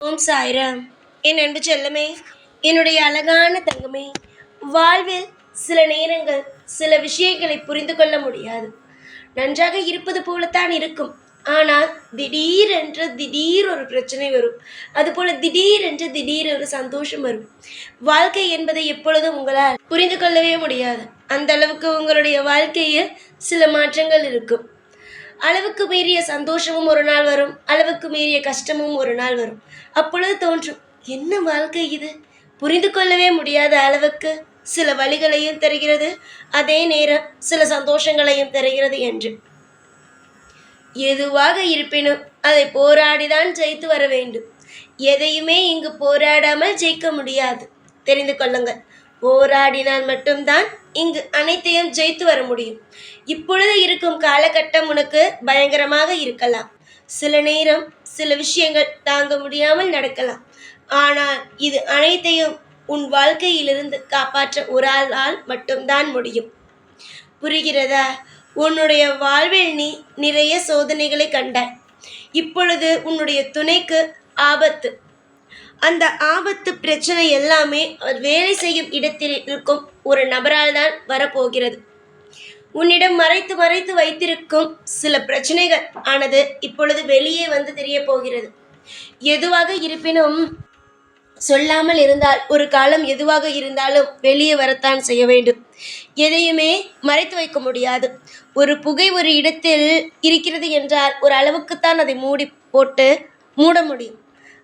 ஓம் சாய்ராம். என் அன்பு செல்லமே, என்னுடைய அழகான தங்கமே, வாழ்வில் சில நேரங்கள் சில விஷயங்களை புரிந்து கொள்ள முடியாது. நன்றாக இருப்பது போலத்தான் இருக்கும். ஆனால் திடீர் ஒரு பிரச்சனை வரும். அதுபோல திடீர் ஒரு சந்தோஷம் வரும். வாழ்க்கை என்பதை எப்பொழுதும் உங்களால் புரிந்து கொள்ளவே முடியாது. அந்த அளவுக்கு உங்களுடைய வாழ்க்கையில் சில மாற்றங்கள் இருக்கும். அளவுக்கு மீறிய சந்தோஷமும் ஒரு நாள் வரும், அளவுக்கு மீறிய கஷ்டமும் ஒரு நாள் வரும். அப்பொழுது தோன்றும், என்ன வாழ்க்கை இது, புரிந்து கொள்ளவே முடியாத அளவுக்கு சில வழிகளையும் தருகிறது, அதே நேரம் சில சந்தோஷங்களையும் தருகிறது என்று. எதுவாக இருப்பினும் அதை போராடிதான் ஜெயித்து வர வேண்டும். எதையுமே இங்கு போராடாமல் ஜெயிக்க முடியாது, தெரிந்து கொள்ளுங்கள். போராடினால் மட்டும்தான் இங்கு அனைத்தையும் ஜெயித்து வர முடியும். இப்பொழுது இருக்கும் காலகட்டம் உனக்கு பயங்கரமாக இருக்கலாம். சில நேரம் சில விஷயங்கள் தாங்க முடியாமல் நடக்கலாம். ஆனால் இது அனைத்தையும் உன் வாழ்க்கையிலிருந்து காப்பாற்ற ஒரு ஆளால் மட்டும்தான் முடியும். புரிகிறதா? உன்னுடைய வாழ்வில் நீ நிறைய சோதனைகளை கண்டாய். இப்பொழுது உன்னுடைய துணைக்கு ஆபத்து. அந்த ஆபத்து பிரச்சனை எல்லாமே அவர் வேலை செய்யும் இடத்தில் இருக்கும் ஒரு நபரால் தான் வரப்போகிறது. உன்னிடம் மறைத்து வைத்திருக்கும் சில பிரச்சனைகள் ஆனது இப்பொழுது வெளியே வந்து தெரிய போகிறது. எதுவாக இருப்பினும் சொல்லாமல் இருந்தால் ஒரு காலம் எதுவாக இருந்தாலும் வெளியே வரத்தான் செய்ய வேண்டும். எதையுமே மறைத்து வைக்க முடியாது. ஒரு புகை ஒரு இடத்தில் இருக்கிறது என்றால் ஒரு அளவுக்குத்தான் அதை மூட முடியும்.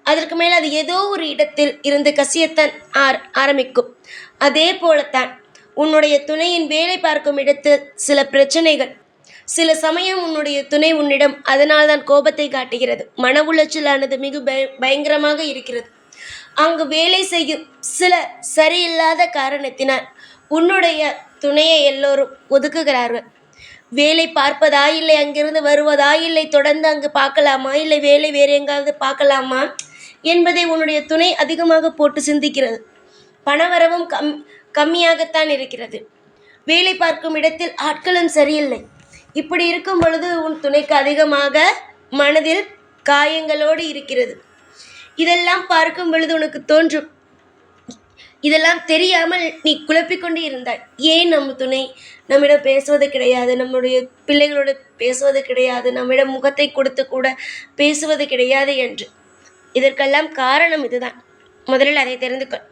அதற்கு மேல் அது ஏதோ ஒரு இடத்தில் இருந்து கசியத்தான் ஆரம்பிக்கும். அதே போலத்தான் உன்னுடைய துணையின் வேலை பார்க்கும் இடத்தில் சில பிரச்சனைகள். சில சமயம் உன்னுடைய துணை உன்னிடம் அதனால்தான் கோபத்தை காட்டுகிறது. மன உளைச்சலானது மிக பயங்கரமாக இருக்கிறது. அங்கு வேலை செய்யும் சில சரியில்லாத காரணத்தினால் உன்னுடைய துணையை எல்லோரும் ஒதுக்குகிறார்கள். வேலை பார்ப்பதா இல்லை, அங்கிருந்து வருவதா இல்லை, தொடர்ந்து அங்கு பார்க்கலாமா, இல்லை வேலை வேறு எங்காவது பார்க்கலாமா என்பதை உன்னுடைய துணை அதிகமாக போட்டு சிந்திக்கிறது. பணவரவும் கம்மியாகத்தான் இருக்கிறது. வேலை பார்க்கும் இடத்தில் ஆட்களும் சரியில்லை. இப்படி இருக்கும் பொழுது உன் துணைக்கு அதிகமாக மனதில் காயங்களோடு இருக்கிறது. இதெல்லாம் பார்க்கும் பொழுது உனக்கு தோன்றும், இதெல்லாம் தெரியாமல் நீ குழப்பிக்கொண்டு இருந்தாய். ஏன் நம்ம துணை நம்மிடம் பேசுவது கிடையாது, நம்முடைய பிள்ளைகளோடு பேசுவது கிடையாது, நம்மிடம் முகத்தை கொடுத்து கூட பேசுவது கிடையாது என்று. இதற்கெல்லாம் காரணம் இதுதான். முதலில் அதை தெரிந்து கொள்.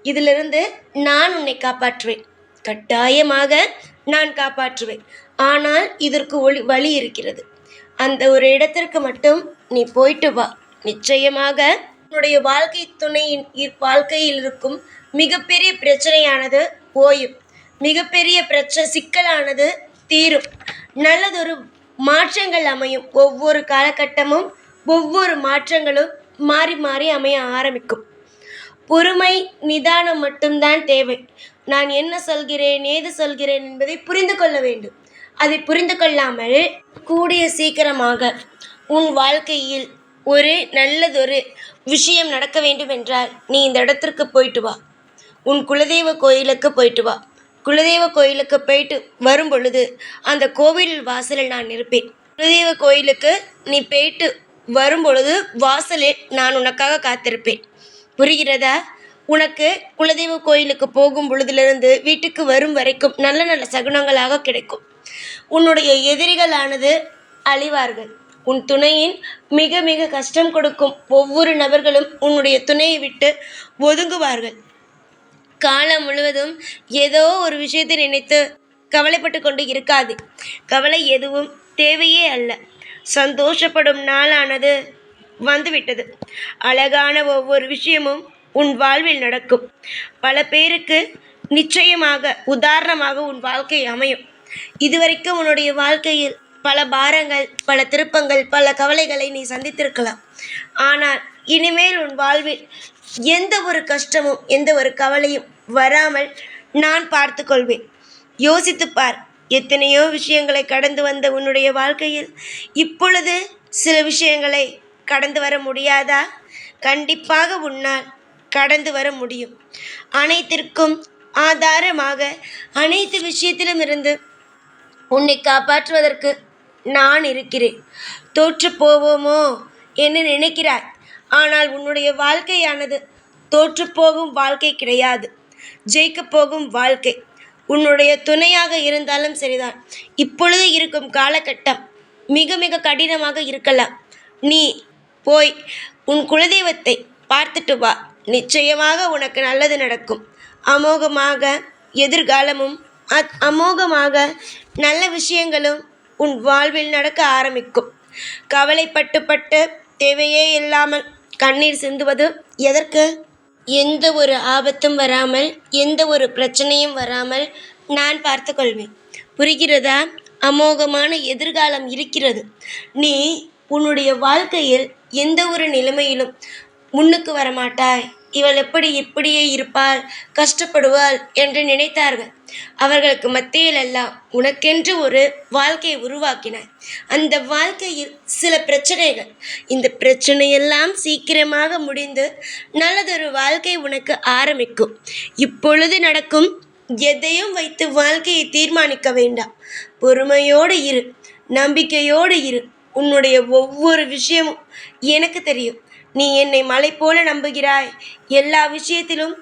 இதிலிருந்து நான் உன்னை காப்பாற்றுவேன், கட்டாயமாக நான் காப்பாற்றுவேன். ஆனால் இதற்கு வழி இருக்கிறது. அந்த ஒரு இடத்திற்கு மட்டும் நீ போயிட்டு வா. நிச்சயமாக உன்னுடைய வாழ்க்கை துணையின் வாழ்க்கையில் இருக்கும் மிகப்பெரிய பிரச்சனையானது ஓயும். மிகப்பெரிய சிக்கலானது தீரும். நல்லதொரு மாற்றங்கள் அமையும். ஒவ்வொரு காலகட்டமும் ஒவ்வொரு மாற்றங்களும் மாறி அமைய ஆரம்பிக்கும். பொறுமை, நிதானம் மட்டும்தான் தேவை. நான் என்ன சொல்கிறேன், ஏது சொல்கிறேன் என்பதை புரிந்து கொள்ள வேண்டும். அதை புரிந்து கொள்ளாமல் கூடிய சீக்கிரமாக உன் வாழ்க்கையில் ஒரு நல்லதொரு விஷயம் நடக்க வேண்டும் என்றால் நீ இந்த இடத்திற்கு போயிட்டு வா. உன் குலதெய்வ கோயிலுக்கு போயிட்டு வா. குலதெய்வ கோயிலுக்கு போயிட்டு வரும் பொழுது அந்த கோவில் வாசலில் நான் இருப்பேன். குலதெய்வ கோயிலுக்கு நீ போயிட்டு வரும் பொழுது வாசலில் நான் உனக்காக காத்திருப்பேன். புரிகிறதா? உனக்கு குலதெய்வ கோயிலுக்கு போகும் பொழுதிலிருந்து வீட்டுக்கு வரும் வரைக்கும் நல்ல நல்ல சகுனங்களாக கிடைக்கும். உன்னுடைய எதிரிகளானது அழிவார்கள். உன் துணையின் மிக மிக கஷ்டம் கொடுக்கும் ஒவ்வொரு நபர்களும் உன்னுடைய துணையை விட்டு ஒதுங்குவார்கள். காலம் முழுவதும் ஏதோ ஒரு விஷயத்தை நினைத்து கவலைப்பட்டு கொண்டு இருக்காது. கவலை எதுவும் தேவையே அல்ல. சந்தோஷப்படும் நாளானது வந்துவிட்டது. அழகான ஒவ்வொரு விஷயமும் உன் வாழ்வில் நடக்கும். பல பேருக்கு நிச்சயமாக உதாரணமாக உன் வாழ்க்கை அமையும். இதுவரைக்கும் உன்னுடைய வாழ்க்கையில் பல பாரங்கள், பல திருப்பங்கள், பல கவலைகளை நீ சந்தித்திருக்கலாம். ஆனால் இனிமேல் உன் வாழ்வில் எந்த ஒரு கஷ்டமும் எந்த ஒரு கவலையும் வராமல் நான் பார்த்து கொள்வேன். யோசித்துப்பார். எத்தனையோ விஷயங்களை கடந்து வந்த உன்னுடைய வாழ்க்கையில் இப்பொழுது சில விஷயங்களை கடந்து வர முடியாதா? கண்டிப்பாக உன்னால் கடந்து வர முடியும். அனைத்திற்கும் ஆதாரமாக அனைத்து விஷயத்திலும் இருந்து உன்னை காப்பாற்றுவதற்கு நான் இருக்கிறேன். தோற்று போவோமோ என்று நினைக்கிறாய். ஆனால் உன்னுடைய வாழ்க்கையானது தோற்றுப்போகும் வாழ்க்கை கிடையாது, ஜெயிக்கப் போகும் வாழ்க்கை. உன்னுடைய துணையாக இருந்தாலும் சரிதான். இப்பொழுது இருக்கும் காலகட்டம் மிக மிக கடினமாக இருக்கலாம். நீ போய் உன் குலதெய்வத்தை பார்த்துட்டு வா. நிச்சயமாக உனக்கு நல்லது நடக்கும். அமோகமாக எதிர்காலமும் அமோகமாக நல்ல விஷயங்களும் உன் வாழ்வில் நடக்க ஆரம்பிக்கும். கவலைப்பட்டு தேவையே இல்லாமல் கண்ணீர் சிந்துவது எதற்கு? எந்த ஒரு ஆபத்தும் வராமல், எந்த ஒரு பிரச்சனையும் வராமல் நான் பார்த்து கொள்வேன். புரிகிறதா? அமோகமான எதிர்காலம் இருக்கிறது. நீ உன்னுடைய வாழ்க்கையில் எந்த ஒரு நிலைமையிலும் முன்னுக்கு வரமாட்டாய். இவள் எப்படி இப்படியே இருப்பாள், கஷ்டப்படுவாள் என்று நினைத்தார்கள். அவர்களுக்கு மத்தியில் எல்லாம் உனக்கென்று ஒரு வாழ்க்கையை உருவாக்கினாய். அந்த வாழ்க்கையில் சில பிரச்சனைகள், இந்த பிரச்சனையெல்லாம் சீக்கிரமாக முடிந்து நல்லதொரு வாழ்க்கை உனக்கு ஆரம்பிக்கும். இப்பொழுது நடக்கும் எதையும் வைத்து வாழ்க்கையை தீர்மானிக்க வேண்டாம். பொறுமையோடு இரு, நம்பிக்கையோடு இரு. உன்னுடைய ஒவ்வொரு விஷயமும் எனக்கு தெரியும். நீ என்னை மலை போல நம்புகிறாய், எல்லா விஷயத்திலும்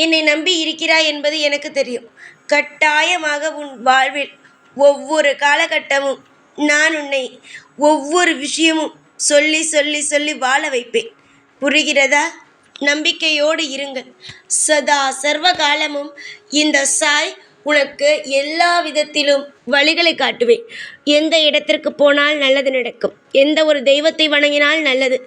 என்னை நம்பி இருக்கிறாய் என்பது எனக்கு தெரியும். கட்டாயமாக உன் வாழ்வில் ஒவ்வொரு காலகட்டமும் நான் உன்னை ஒவ்வொரு விஷயமும் சொல்லி சொல்லி சொல்லி வாழ வைப்பேன். புரிகிறதா? நம்பிக்கையோடு இருங்கள். சதா சர்வ காலமும் இந்த சாய் உனக்கு எல்லா விதத்திலும் வழிகளை காட்டுவேன். எந்த இடத்திற்கு போனால் நல்லது நடக்கும், எந்த ஒரு தெய்வத்தை வணங்கினால் நல்லது,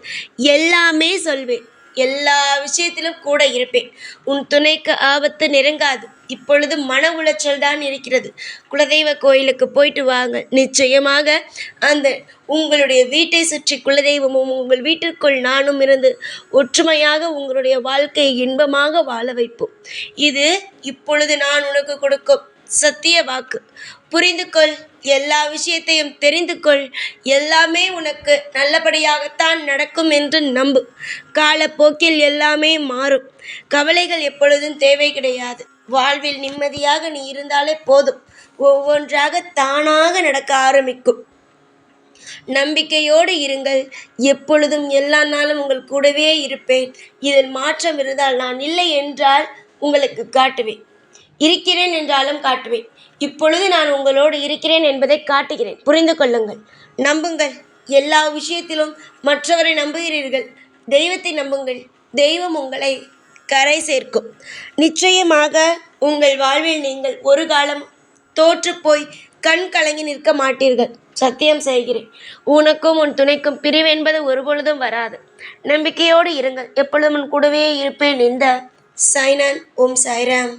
எல்லாமே சொல்வேன். எல்லா விஷயத்திலும் கூட இருப்பேன். உன் துணைக்கு ஆபத்து நெருங்காது. இப்பொழுது மன உளைச்சல் தான் இருக்கிறது. குலதெய்வ கோயிலுக்கு போயிட்டு வாங்க. நிச்சயமாக அந்த உங்களுடைய வீட்டை சுற்றி குலதெய்வமும் உங்கள் வீட்டிற்குள் நானும் இருந்து ஒற்றுமையாக உங்களுடைய வாழ்க்கையை இன்பமாக வாழ வைப்போம். இது இப்பொழுது நான் உனக்கு கொடுக்கும் சத்திய வாக்கு. புரிந்து கொள். எல்லா விஷயத்தையும் தெரிந்து கொள். எல்லாமே உனக்கு நல்லபடியாகத்தான் நடக்கும் என்று நம்பு. காலப்போக்கில் எல்லாமே மாறும். கவலைகள் எப்பொழுதும் தேவை கிடையாது. வாழ்வில் நிம்மதியாக நீ இருந்தாலே போதும். ஒவ்வொன்றாக தானாக நடக்க ஆரம்பிக்கும். நம்பிக்கையோடு இருங்கள். எப்பொழுதும் எல்லா நாளும் உங்கள் கூடவே இருப்பேன். இதில் மாற்றம் இருந்தால், நான் இல்லை என்றால் உங்களுக்கு காட்டுவேன், இருக்கிறேன் என்றாலும் காட்டுவேன். இப்பொழுது நான் உங்களோடு இருக்கிறேன் என்பதை காட்டுகிறேன். புரிந்து கொள்ளுங்கள், நம்புங்கள். எல்லா விஷயத்திலும் மற்றவரை நம்புகிறீர்கள், தெய்வத்தை நம்புங்கள். தெய்வம் உங்களை கரை சேர்க்கும். நிச்சயமாக உங்கள் வாழ்வில் நீங்கள் ஒரு காலம் தோற்றுப்போய் கண் கலங்கி நிற்க மாட்டீர்கள். சத்தியம் செய்கிறேன். உனக்கும் உன் துணைக்கும் பிரிவு என்பது ஒருபொழுதும் வராது. நம்பிக்கையோடு இருங்கள். எப்பொழுதும் உன் கூடவே இருப்பேன். இந்த சாய்நாத். ஓம் சாய்ராம்.